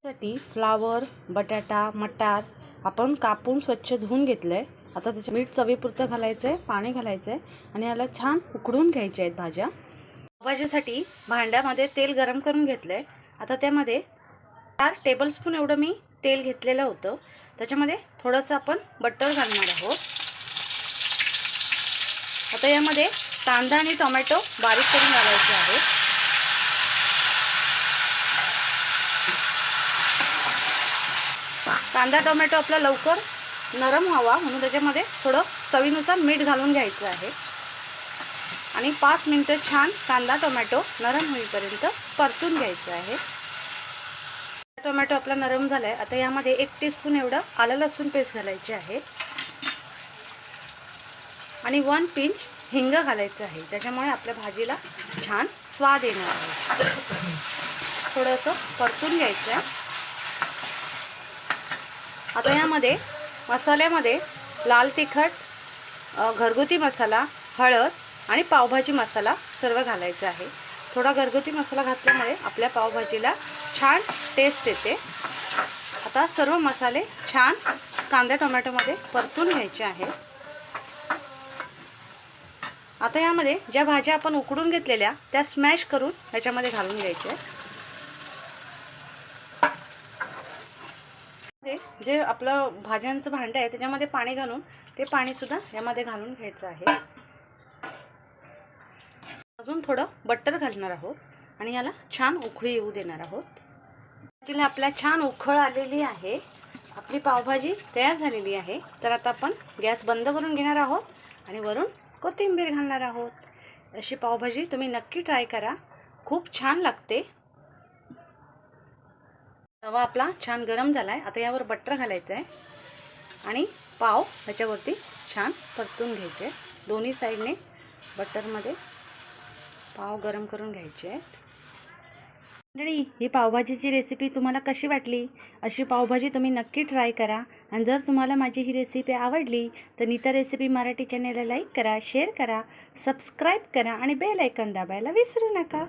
साठी फ्लावर, बटाटा, मटार आपण कापून स्वच्छ धुवून घेतलंय। आता त्याच्यात मीठ चवीपुरतं घालायचंय, पाणी घालायचंय आणि याला छान उकडून घ्यायचे आहेत भाज्या। भाजीसाठी भांड्यामध्ये तेल गरम करून घेतलंय। आता त्यामध्ये 4 टेबलस्पून एवढं मी तेल घेतलेलं होतं। त्याच्यामध्ये थोडंसं आपण बटर घालणार आहोत। आता यामध्ये कांदा आणि टोमॅटो बारीक करून घालायचे आहेत। कांदा टोमॅटो आपला लवकर नरम व्हावा म्हणून त्याच्यामध्ये थोडं चवीनुसार मीठ घालून घ्यायचं आहे आणि 5 मिनिटं छान कांदा टोमॅटो नरम होईपर्यंत परतून घ्यायचं आहे। टोमॅटो आपला नरम झालाय। आता यामध्ये 1 टीस्पून एवढं आलं लसूण पेस्ट घालायचे आहे आणि 1 पिंच हिंग घालायचं आहे। त्याच्यामुळे आपल्या भाजीला छान स्वाद येणार आहे। थोडंसं परतून घ्यायचं आहे। आता यामध्ये मसाल्यामध्ये लाल तिखट, घरगुती मसाला, हळद आणि पावभाजी मसाला सर्व घालायचा आहे। थोडा घरगुती मसाला घातल्यामुळे आपल्या पावभाजीला छान टेस्ट येते। आता सर्व मसाले छान कांदा टोमॅटोमध्ये परतून घ्यायचे आहेत। आता यामध्ये ज्या भाज्या आपण उकडून घेतलेल्या त्या स्मॅश करून याच्यामध्ये घालून घ्यायच्या। जे आपलं भाज्यांचं भांडं आहे त्याच्यामध्ये पाणी घालून ते पाणी सुद्धा यामध्ये घालून घ्यायचं आहे। अजून थोडं बटर घालणार आहोत आणि याला छान उकळी येऊ देणार आहोत। भाजीला आपल्या छान उकळ आलेली आहे। आपली पावभाजी तयार झालेली आहे। तर आता आपण गॅस बंद करून घेणार आहोत आणि वरून कोथिंबीर घालणार आहोत। अशी पावभाजी तुम्ही नक्की ट्राय करा, खूप छान लागते। तवा आपला छान गरम झालाय। आता यावर बटर घालायचं आहे आणि पाव ह्याच्यावरती छान परतून घ्यायचे। दोन्ही साइडने बटरमध्ये पाव गरम करून घ्यायचे आहेत। मंडळी, ही पावभाजीची रेसिपी तुम्हाला कशी वाटली? अशी पावभाजी तुम्ही नक्की ट्राय करा आणि जर तुम्हाला माझी ही रेसिपी आवडली तर नीता रेसिपी मराठी चॅनलला लाईक करा, शेअर करा, सबस्क्राईब करा आणि बेल आयकॉन दाबायला विसरू नका।